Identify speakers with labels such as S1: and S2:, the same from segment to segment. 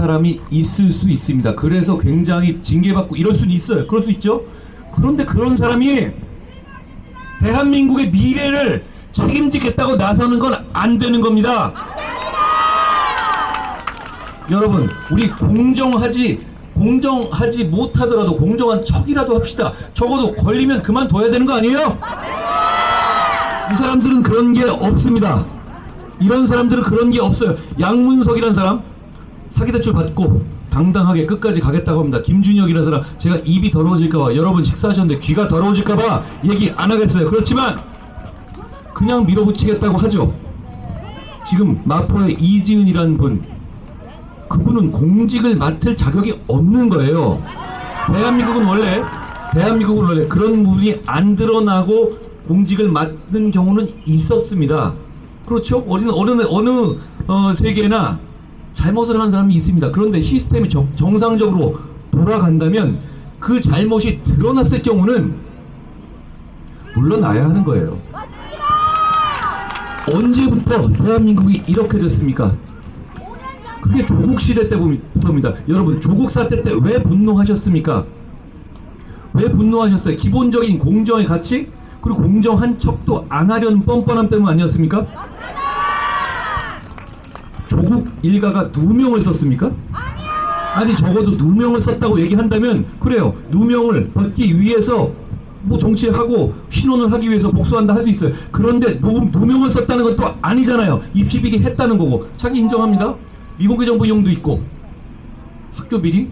S1: 사람이 있을 수 있습니다. 그래서 굉장히 징계받고 이럴 수는 있어요. 그럴 수 있죠. 그런데 그런 사람이 대한민국의 미래를 책임지겠다고 나서는 건 안 되는 겁니다. 여러분, 우리 공정하지 못하더라도 공정한 척이라도 합시다. 적어도 걸리면 그만둬야 되는 거 아니에요? 이 사람들은 그런 게 없습니다. 이런 사람들은 그런 게 없어요. 양문석이라는 사람 사기대출 받고 당당하게 끝까지 가겠다고 합니다. 김준혁이라는 사람, 제가 입이 더러워질까봐, 여러분 식사하셨는데 귀가 더러워질까봐 얘기 안 하겠어요. 그렇지만 그냥 밀어붙이겠다고 하죠. 지금 마포의 이지은이라는 분, 그분은 공직을 맡을 자격이 없는 거예요. 대한민국은 원래 그런 분이 안 드러나고 공직을 맡는 경우는 있었습니다. 그렇죠? 어느 세계나 잘못을 하는 사람이 있습니다. 그런데 시스템이 정상적으로 돌아간다면 그 잘못이 드러났을 경우는 물러나야 하는 거예요. 언제부터 대한민국이 이렇게 됐습니까? 그게 조국시대 때부터입니다. 여러분, 조국 사태 때 왜 분노하셨습니까? 왜 분노하셨어요? 기본적인 공정의 가치, 그리고 공정한 척도 안 하려는 뻔뻔함 때문 아니었습니까? 조국 일가가 누명을 썼습니까? 아니, 적어도 누명을 썼다고 얘기한다면 그래요. 누명을 벗기 위해서 뭐 정치하고 신원을 하기 위해서 복수한다 할 수 있어요. 그런데 누명을 썼다는 건 또 아니잖아요. 입시 비리 했다는 거고. 자기 인정합니다. 미국의 정부 이용도 있고 학교 비리,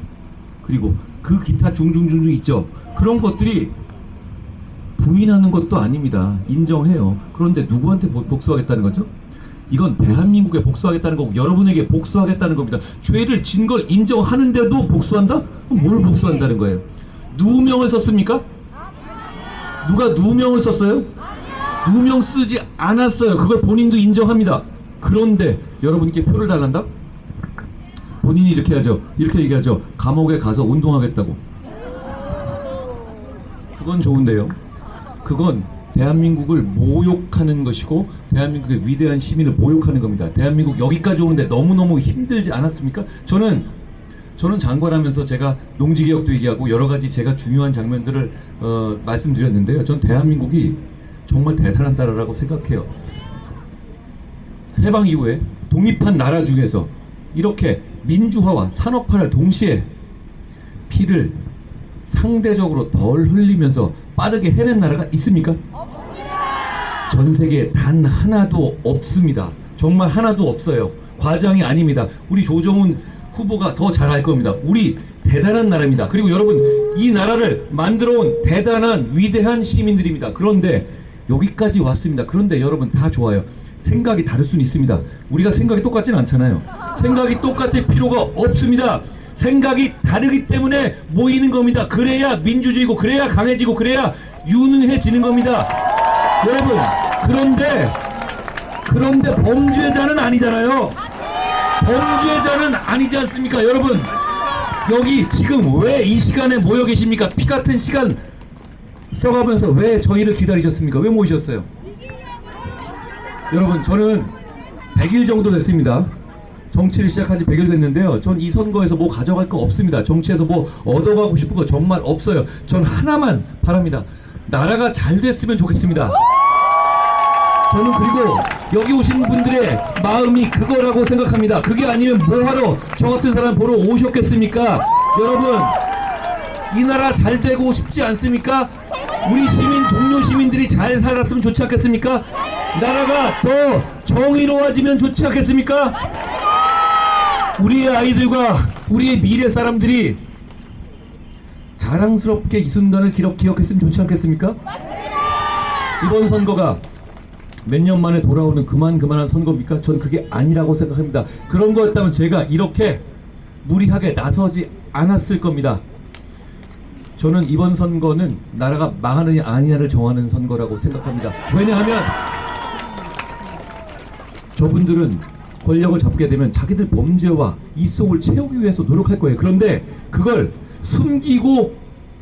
S1: 그리고 그 기타 중중중중 있죠. 그런 것들이 부인하는 것도 아닙니다. 인정해요. 그런데 누구한테 복수하겠다는 거죠? 이건 대한민국에 복수하겠다는 거고 여러분에게 복수하겠다는 겁니다. 죄를 진 걸 인정하는데도 복수한다? 뭘 복수한다는 거예요? 누명을 썼습니까? 누가 누명을 썼어요? 누명 쓰지 않았어요. 그걸 본인도 인정합니다. 그런데 여러분께 표를 달란다? 본인이 이렇게 하죠. 이렇게 얘기하죠. 감옥에 가서 운동하겠다고. 그건 좋은데요. 그건 대한민국을 모욕하는 것이고 대한민국의 위대한 시민을 모욕하는 겁니다. 대한민국 여기까지 오는데 너무너무 힘들지 않았습니까? 저는 장관하면서 제가 농지개혁도 얘기하고 여러가지 제가 중요한 장면들을 말씀드렸는데요. 전 대한민국이 정말 대단한 나라라고 생각해요. 해방 이후에 독립한 나라 중에서 이렇게 민주화와 산업화를 동시에 피를 상대적으로 덜 흘리면서 빠르게 해낸 나라가 있습니까? 전 세계에 단 하나도 없습니다. 정말 하나도 없어요. 과장이 아닙니다. 우리 조정훈 후보가 더 잘 알 겁니다. 우리 대단한 나라입니다. 그리고 여러분, 이 나라를 만들어온 대단한 위대한 시민들입니다. 그런데 여기까지 왔습니다. 그런데 여러분 다 좋아요. 생각이 다를 수는 있습니다. 우리가 생각이 똑같지는 않잖아요. 생각이 똑같을 필요가 없습니다. 생각이 다르기 때문에 모이는 겁니다. 그래야 민주주의고, 그래야 강해지고, 그래야 유능해지는 겁니다. 여러분, 그런데 범죄자는 아니잖아요. 범죄자는 아니지 않습니까? 여러분, 여기 지금 왜 이 시간에 모여 계십니까? 피 같은 시간 써가면서 왜 저희를 기다리셨습니까? 왜 모이셨어요? 여러분, 저는 100일 정도 됐습니다. 정치를 시작한 지 100일 됐는데요. 전 이 선거에서 뭐 가져갈 거 없습니다. 정치에서 뭐 얻어가고 싶은 거 정말 없어요. 전 하나만 바랍니다. 나라가 잘 됐으면 좋겠습니다. 저는 그리고 여기 오신 분들의 마음이 그거라고 생각합니다. 그게 아니면 뭐하러 저 같은 사람 보러 오셨겠습니까? 여러분, 이 나라 잘 되고 싶지 않습니까? 우리 동료 시민들이 잘 살았으면 좋지 않겠습니까? 나라가 더 정의로워지면 좋지 않겠습니까? 우리의 아이들과 우리의 미래 사람들이 자랑스럽게 이 순간을 기억했으면 좋지 않겠습니까? 이번 선거가 몇 년 만에 돌아오는 그만한 선거입니까? 전 그게 아니라고 생각합니다. 그런 거였다면 제가 이렇게 무리하게 나서지 않았을 겁니다. 저는 이번 선거는 나라가 망하느냐 아니냐를 정하는 선거라고 생각합니다. 왜냐하면 저분들은 권력을 잡게 되면 자기들 범죄와 이 속을 채우기 위해서 노력할 거예요. 그런데 그걸 숨기고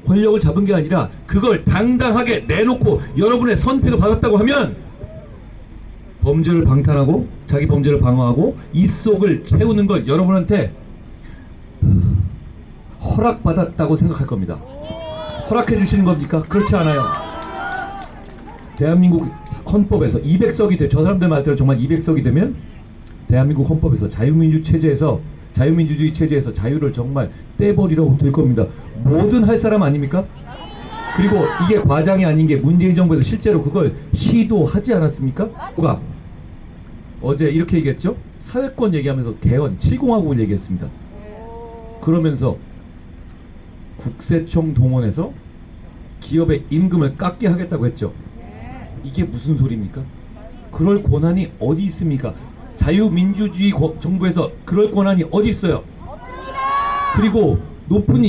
S1: 권력을 잡은 게 아니라 그걸 당당하게 내놓고 여러분의 선택을 받았다고 하면 범죄를 방탄하고 자기 범죄를 방어하고 이 속을 채우는 걸 여러분한테 허락받았다고 생각할 겁니다. 허락해 주시는 겁니까? 그렇지 않아요. 대한민국 헌법에서 200석이 돼, 저 사람들 말대로 정말 200석이 되면 대한민국 헌법에서 자유민주주의 체제에서 자유를 정말 떼버리라고 될 겁니다. 뭐든 할 사람 아닙니까? 그리고 이게 과장이 아닌 게 문재인 정부에서 실제로 그걸 시도하지 않았습니까? 누가 어제 이렇게 얘기했죠? 사회권 얘기하면서 개헌 7공화국을 얘기했습니다. 그러면서 국세청 동원해서 기업의 임금을 깎게 하겠다고 했죠. 이게 무슨 소리입니까? 그럴 권한이 어디 있습니까? 자유민주주의 정부에서 그럴 권한이 어디 있어요? 그리고 높은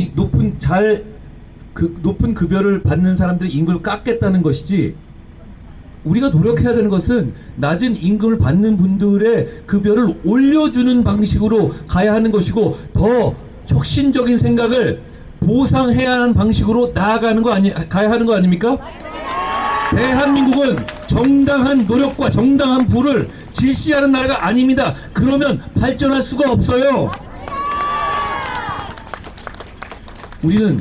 S1: 급여를 받는 사람들의 임금을 깎겠다는 것이지, 우리가 노력해야 되는 것은 낮은 임금을 받는 분들의 급여를 올려주는 방식으로 가야 하는 것이고, 더 혁신적인 생각을 보상해야 하는 방식으로 나아가는 거 가야 하는 거 아닙니까? 대한민국은 정당한 노력과 정당한 부를 실시하는 나라가 아닙니다. 그러면 발전할 수가 없어요. 우리는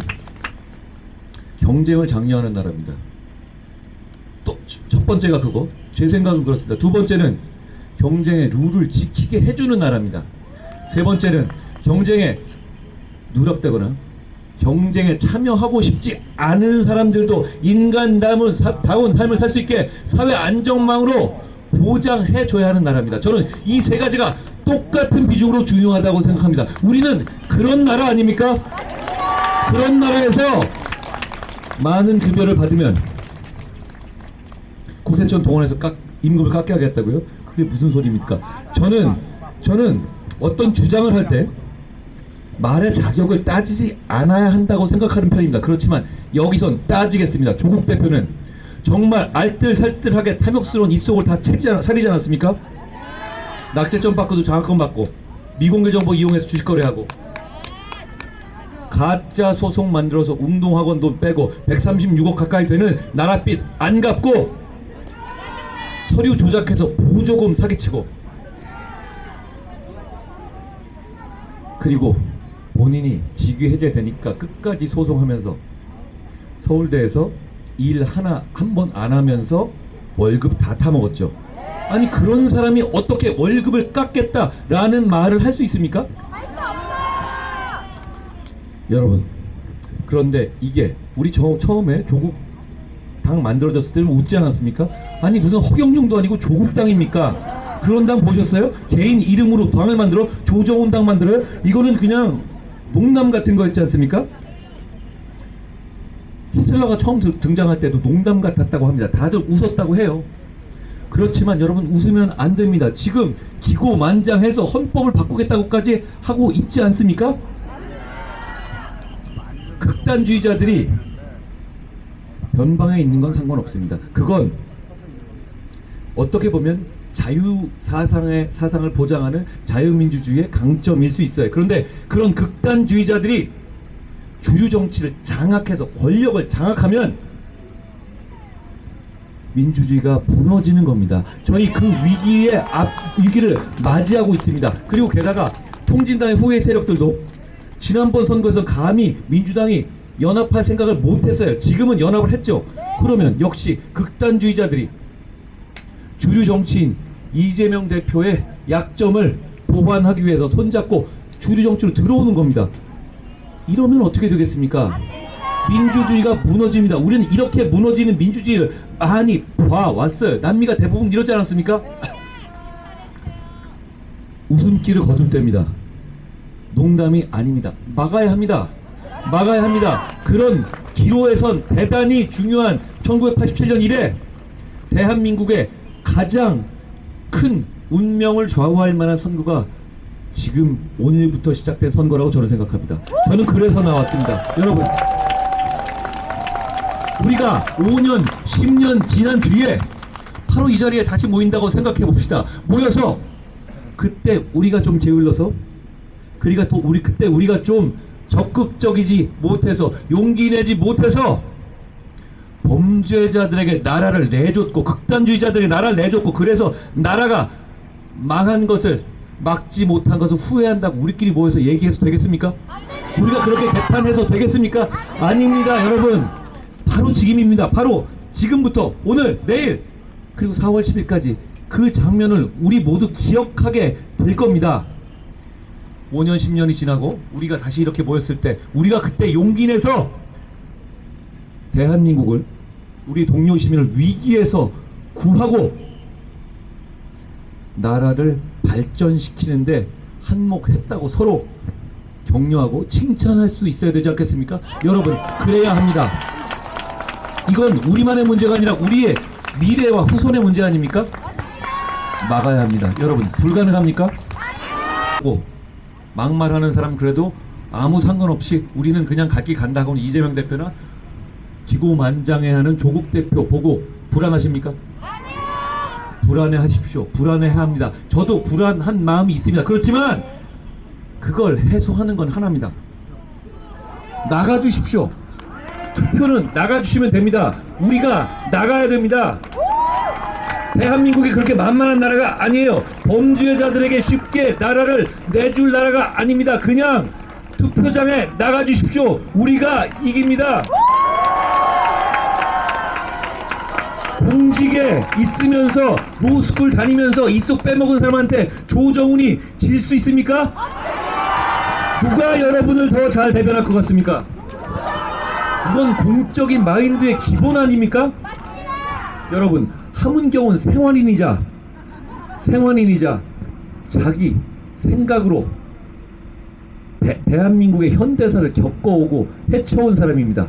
S1: 경쟁을 장려하는 나라입니다. 또 첫 번째가 그거, 제 생각은 그렇습니다. 두 번째는 경쟁의 룰을 지키게 해주는 나라입니다. 세 번째는 경쟁에 누락되거나 경쟁에 참여하고 싶지 않은 사람들도 인간다운 삶을 살 수 있게 사회 안전망으로 보장해줘야 하는 나라입니다. 저는 이 세 가지가 똑같은 비중으로 중요하다고 생각합니다. 우리는 그런 나라 아닙니까? 그런 나라에서 많은 급여를 받으면 국세청 동원해서 임금을 깎게 하겠다고요? 그게 무슨 소리입니까? 저는 어떤 주장을 할 때 말의 자격을 따지지 않아야 한다고 생각하는 편입니다. 그렇지만 여기선 따지겠습니다. 조국 대표는 정말 알뜰살뜰하게 탐욕스러운 입속을 다 차리지 않았습니까? 낙제점 받고도 장학금 받고, 미공개 정보 이용해서 주식 거래하고, 가짜 소송 만들어서 운동학원 돈 빼고 136억 가까이 되는 나랏빚 안 갚고, 서류 조작해서 보조금 사기치고, 그리고 본인이 직위 해제되니까 끝까지 소송하면서 서울대에서 일 한 번 안 하면서 월급 다 타먹었죠. 아니, 그런 사람이 어떻게 월급을 깎겠다라는 말을 할 수 있습니까? 여러분, 그런데 이게 우리 처음에 조국 당 만들어졌을 때는 웃지 않았습니까? 아니, 무슨 허경영도 아니고 조국 당입니까? 그런 당 보셨어요? 개인 이름으로 당을 만들어 조정훈 당 만들어요? 이거는 그냥 농담 같은 거였지 않습니까? 히틀러가 처음 등장할 때도 농담 같았다고 합니다. 다들 웃었다고 해요. 그렇지만 여러분, 웃으면 안 됩니다. 지금 기고만장해서 헌법을 바꾸겠다고까지 하고 있지 않습니까? 극단주의자들이 변방에 있는 건 상관없습니다. 그건 어떻게 보면 사상을 보장하는 자유민주주의의 강점일 수 있어요. 그런데 그런 극단주의자들이 주류정치를 장악해서 권력을 장악하면 민주주의가 무너지는 겁니다. 저희 그 위기를 맞이하고 있습니다. 그리고 게다가 통진당의 후계 세력들도 지난번 선거에서 감히 민주당이 연합할 생각을 못했어요. 지금은 연합을 했죠. 그러면 역시 극단주의자들이 주류 정치인 이재명 대표의 약점을 보완하기 위해서 손잡고 주류 정치로 들어오는 겁니다. 이러면 어떻게 되겠습니까? 민주주의가 무너집니다. 우리는 이렇게 무너지는 민주주의를 많이 봐왔어요. 남미가 대부분 이러지 않았습니까? 웃음기를 거둘 때입니다. 농담이 아닙니다. 막아야 합니다. 막아야 합니다. 그런 기로에선 대단히 중요한 1987년 이래 대한민국의 가장 큰 운명을 좌우할 만한 선거가 지금 오늘부터 시작된 선거라고 저는 생각합니다. 저는 그래서 나왔습니다. 여러분, 우리가 5년, 10년 지난 뒤에 바로 이 자리에 다시 모인다고 생각해 봅시다. 모여서 그때 우리가 좀 게을러서, 그때 우리가 좀 적극적이지 못해서, 용기 내지 못해서 범죄자들에게 나라를 내줬고, 극단주의자들에게 나라를 내줬고, 그래서 나라가 망한 것을, 막지 못한 것을 후회한다고 우리끼리 모여서 얘기해서 되겠습니까? 우리가 그렇게 개탄해서 되겠습니까? 아닙니다, 여러분. 바로 지금입니다. 바로 지금부터 오늘, 내일, 그리고 4월 10일까지 그 장면을 우리 모두 기억하게 될 겁니다. 5년 10년이 지나고 우리가 다시 이렇게 모였을 때 우리가 그때 용기 내서 대한민국을, 우리 동료 시민을 위기에서 구하고 나라를 발전시키는데 한몫했다고 서로 격려하고 칭찬할 수 있어야 되지 않겠습니까? 여러분, 그래야 합니다. 이건 우리만의 문제가 아니라 우리의 미래와 후손의 문제 아닙니까? 막아야 합니다. 여러분, 불가능합니까? 막말하는 사람 그래도 아무 상관없이 우리는 그냥 갈 길 간다 하고는 이재명 대표나 기고만장해하는 조국 대표 보고 불안하십니까? 불안해하십시오. 불안해야 합니다. 저도 불안한 마음이 있습니다. 그렇지만 그걸 해소하는 건 하나입니다. 나가주십시오. 투표는 나가주시면 됩니다. 우리가 나가야 됩니다. 대한민국이 그렇게 만만한 나라가 아니에요. 범죄자들에게 쉽게 나라를 내줄 나라가 아닙니다. 그냥 투표장에 나가주십시오. 우리가 이깁니다. 공직에 있으면서 로스쿨 다니면서 입속 빼먹은 사람한테 조정훈이 질 수 있습니까? 누가 여러분을 더 잘 대변할 것 같습니까? 그건 공적인 마인드의 기본 아닙니까? 여러분, 함은경은 생활인이자 자기 생각으로 대한민국의 현대사를 겪어오고 헤쳐온 사람입니다.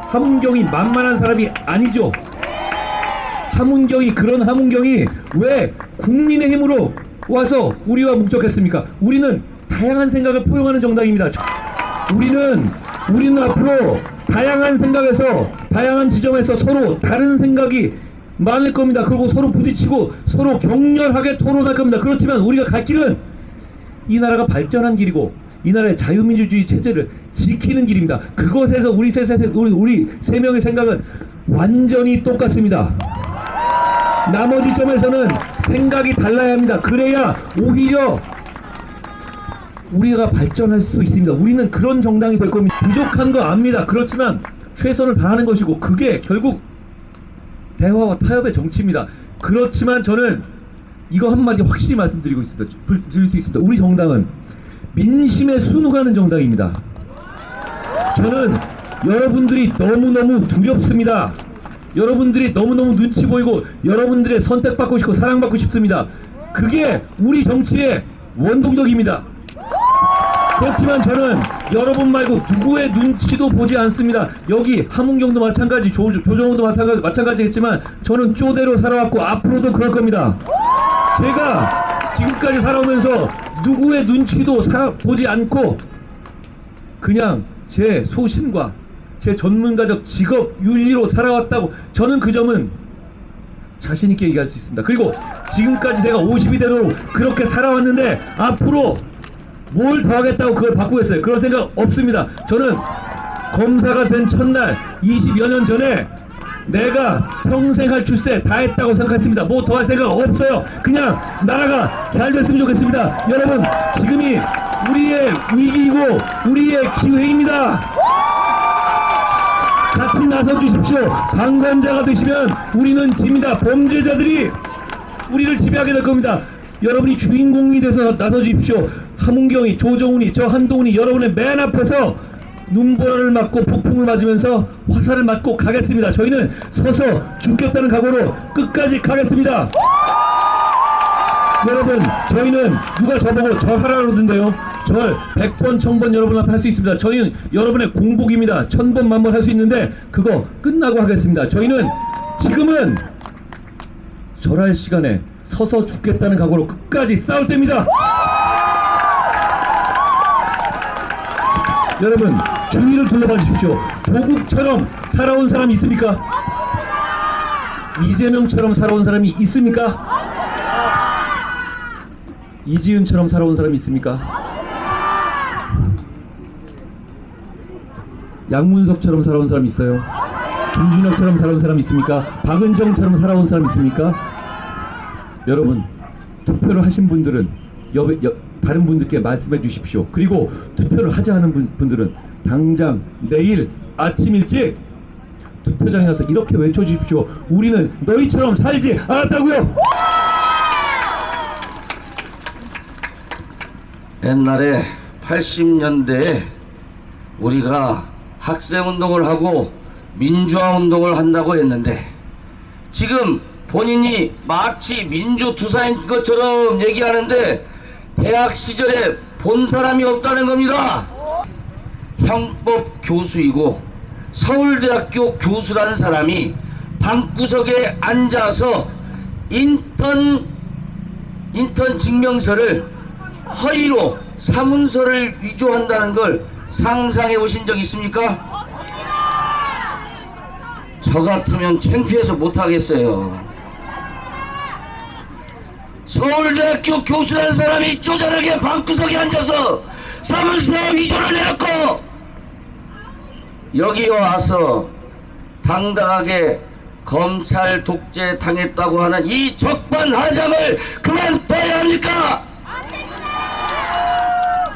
S1: 함은경이 만만한 사람이 아니죠. 함은경이, 그런 함은경이 왜 국민의힘으로 와서 우리와 뭉쳤겠습니까? 우리는 다양한 생각을 포용하는 정당입니다. 우리는 앞으로 다양한 생각에서, 다양한 지점에서 서로 다른 생각이 많을 겁니다. 그리고 서로 부딪히고 서로 격렬하게 토론할 겁니다. 그렇지만 우리가 갈 길은 이 나라가 발전한 길이고 이 나라의 자유민주주의 체제를 지키는 길입니다. 그것에서 우리 세 명의 생각은 완전히 똑같습니다. 나머지 점에서는 생각이 달라야 합니다. 그래야 오히려 우리가 발전할 수 있습니다. 우리는 그런 정당이 될 겁니다. 부족한 거 압니다. 그렇지만 최선을 다하는 것이고 그게 결국 대화와 타협의 정치입니다. 그렇지만 저는 이거 한마디 확실히 말씀드릴 수 있습니다. 우리 정당은 민심에 순응하는 정당입니다. 저는 여러분들이 너무너무 두렵습니다. 여러분들이 너무너무 눈치 보이고 여러분들의 선택받고 싶고 사랑받고 싶습니다. 그게 우리 정치의 원동력입니다. 그렇지만 저는 여러분 말고 누구의 눈치도 보지 않습니다. 여기 함은경도 마찬가지, 조정훈도 마찬가지겠지만 저는 쪼대로 살아왔고 앞으로도 그럴 겁니다. 제가 지금까지 살아오면서 누구의 눈치도 보지 않고 그냥 제 소신과 제 전문가적 직업 윤리로 살아왔다고, 저는 그 점은 자신있게 얘기할 수 있습니다. 그리고 지금까지 내가 50이 되도록 그렇게 살아왔는데 앞으로 뭘 더 하겠다고 그걸 바꾸겠어요? 그런 생각 없습니다. 저는 검사가 된 첫날 20여 년 전에 내가 평생 할 출세 다 했다고 생각했습니다. 뭐 더 할 생각 없어요. 그냥 나라가 잘 됐으면 좋겠습니다. 여러분, 지금이 우리의 위기이고 우리의 기회입니다. 같이 나서주십시오. 방관자가 되시면 우리는 집니다. 범죄자들이 우리를 지배하게 될 겁니다. 여러분이 주인공이 돼서 나서주십시오. 함은경이, 조정훈이, 저 한동훈이 여러분의 맨 앞에서 눈보라를 맞고 폭풍을 맞으면서 화살을 맞고 가겠습니다. 저희는 서서 죽겠다는 각오로 끝까지 가겠습니다. 여러분, 저희는 누가 저보고 저 하라 그러던데요. 절 100번 1000번 여러분 앞에 할 수 있습니다. 저희는 여러분의 공복입니다. 1000번 만번 할 수 있는데 그거 끝나고 하겠습니다. 저희는 지금은 절할 시간에 서서 죽겠다는 각오로 끝까지 싸울 때입니다. 여러분, 주위를 둘러봐 주십시오. 조국처럼 살아온 사람이 있습니까? 이재명처럼 살아온 사람이 있습니까? 이지은처럼 살아온 사람이 있습니까? 양문석처럼 살아온 사람이 있어요? 김준혁처럼 살아온 사람이 있습니까? 박은정처럼 살아온 사람이 있습니까? 여러분, 투표를 하신 분들은 다른 분들께 말씀해 주십시오. 그리고 투표를 하지 않은 분들은 당장 내일 아침 일찍 투표장에 가서 이렇게 외쳐주십시오. 우리는 너희처럼 살지 않았다고요.
S2: 옛날에 80년대에 우리가 학생운동을 하고 민주화운동을 한다고 했는데 지금 본인이 마치 민주투사인 것처럼 얘기하는데 대학 시절에 본 사람이 없다는 겁니다. 형법 교수이고 서울대학교 교수라는 사람이 방구석에 앉아서 인턴 증명서를 허위로 사문서를 위조한다는 걸 상상해 보신 적 있습니까? 저 같으면 창피해서 못하겠어요. 서울대학교 교수라는 사람이 쪼잔하게 방구석에 앉아서 사문서 위조를 내놓고 여기 와서 당당하게 검찰 독재 당했다고 하는 이 적반하장을 그만둬야 합니까?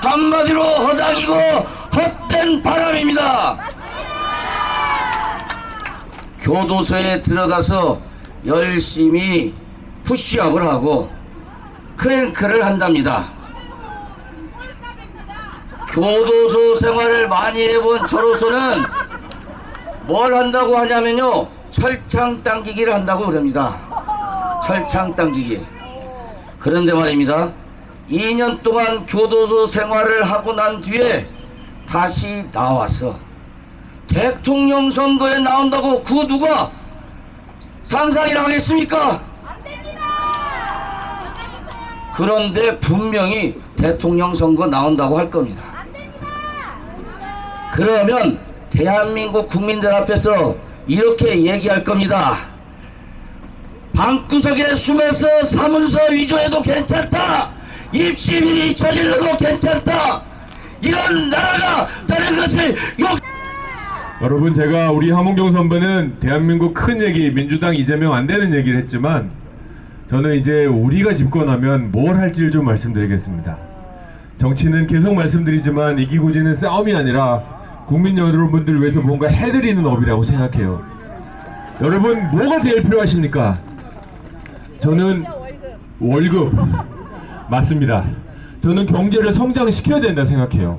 S2: 한마디로 허당이고 헛된 바람입니다. 교도소에 들어가서 열심히 푸시업을 하고 크랭크를 한답니다. 교도소 생활을 많이 해본 저로서는 뭘 한다고 하냐면요, 철창 당기기를 한다고 그럽니다. 철창 당기기. 그런데 말입니다, 2년 동안 교도소 생활을 하고 난 뒤에 다시 나와서 대통령 선거에 나온다고 그 누가 상상이라 하겠습니까? 그런데 분명히 대통령 선거 나온다고 할 겁니다. 그러면 대한민국 국민들 앞에서 이렇게 얘기할 겁니다. 방구석에 숨어서 사문서 위조해도 괜찮다, 입시비리 저질러도 괜찮다, 이런 나라가 되는 것을
S3: 여러분, 제가 우리 함은경 선배는 대한민국 큰 얘기, 민주당 이재명 안 되는 얘기를 했지만 저는 이제 우리가 집권하면 뭘 할지를 좀 말씀드리겠습니다. 정치는 계속 말씀드리지만 이기고 지는 싸움이 아니라 국민 여러분들 위해서 뭔가 해드리는 업이라고 생각해요. 여러분, 뭐가 제일 필요하십니까? 저는 월급. 맞습니다. 저는 경제를 성장시켜야 된다 생각해요.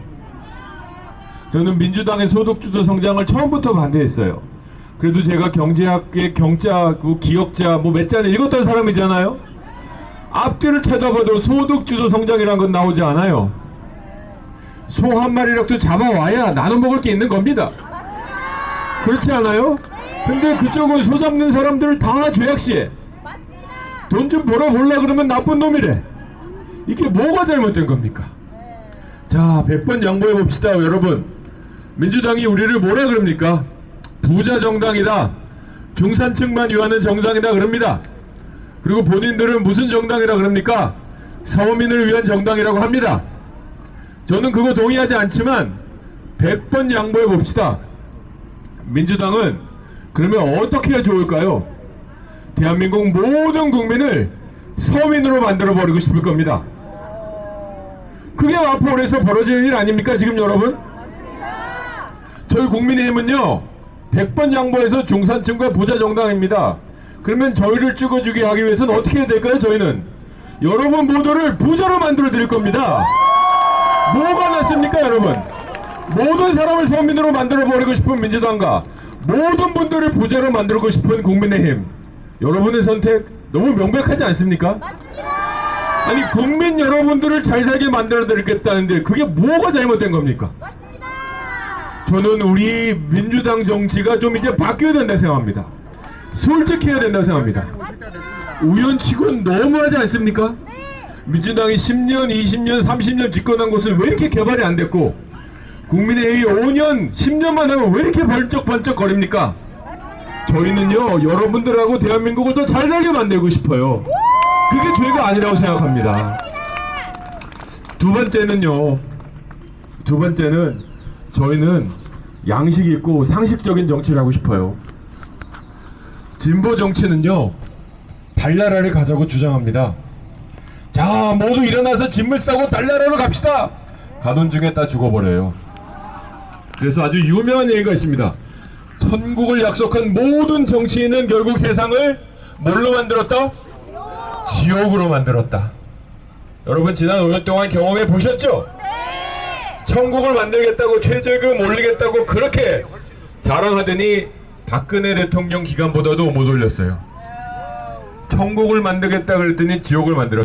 S3: 저는 민주당의 소득주도 성장을 처음부터 반대했어요. 그래도 제가 경제학의 경자, 기역자 몇 자를 읽었던 사람이잖아요. 앞뒤를 찾아봐도 소득주도 성장이란 건 나오지 않아요. 소 한 마리라도 잡아와야 나눠 먹을 게 있는 겁니다. 그렇지 않아요? 근데 그쪽은 소 잡는 사람들 다 죄악시해. 돈 좀 벌어보려 그러면 나쁜 놈이래. 이게 뭐가 잘못된 겁니까? 자, 100번 양보해 봅시다. 여러분, 민주당이 우리를 뭐라 그럽니까? 부자 정당이다, 중산층만 위하는 정당이다 그럽니다. 그리고 본인들은 무슨 정당이라 그럽니까? 서민을 위한 정당이라고 합니다. 저는 그거 동의하지 않지만 100번 양보해 봅시다. 민주당은 그러면 어떻게 해야 좋을까요? 대한민국 모든 국민을 서민으로 만들어 버리고 싶을 겁니다. 그게 마포울에서 벌어지는 일 아닙니까 지금 여러분? 저희 국민의힘은요 100번 양보해서 중산층과 부자 정당입니다. 그러면 저희를 찍어주게 하기 위해서는 어떻게 해야 될까요? 저희는 여러분 모두를 부자로 만들어 드릴 겁니다. 뭐가 낫습니까 여러분? 모든 사람을 서민으로 만들어 버리고 싶은 민주당과 모든 분들을 부자로 만들고 싶은 국민의힘, 여러분의 선택 너무 명백하지 않습니까? 맞습니다. 아니, 국민 여러분들을 잘 살게 만들어 드리겠다는데 그게 뭐가 잘못된 겁니까? 맞습니다. 저는 우리 민주당 정치가 좀 이제 바뀌어야 된다 생각합니다. 솔직해야 된다 생각합니다. 우연치고는 너무하지 않습니까? 민주당이 10년, 20년, 30년 집권한 곳은 왜 이렇게 개발이 안 됐고 국민의힘이 5년, 10년만 하면 왜 이렇게 번쩍번쩍 거립니까? 저희는요 여러분들하고 대한민국을 더 잘 살게 만들고 싶어요. 그게 죄가 아니라고 생각합니다. 두 번째는 저희는 양식 있고 상식적인 정치를 하고 싶어요. 진보 정치는요 달나라를 가자고 주장합니다. 자, 모두 일어나서 짐을 싸고 달나라로 갑시다. 가던 중에 다 죽어버려요. 그래서 아주 유명한 얘기가 있습니다. 천국을 약속한 모든 정치인은 결국 세상을 뭘로 만들었다? 지옥으로 만들었다. 여러분 지난 5년 동안 경험해 보셨죠? 천국을 만들겠다고 최저임금 올리겠다고 그렇게 자랑하더니 박근혜 대통령 기간보다도 못 올렸어요. 천국을 만들겠다 그랬더니 지옥을 만들었다.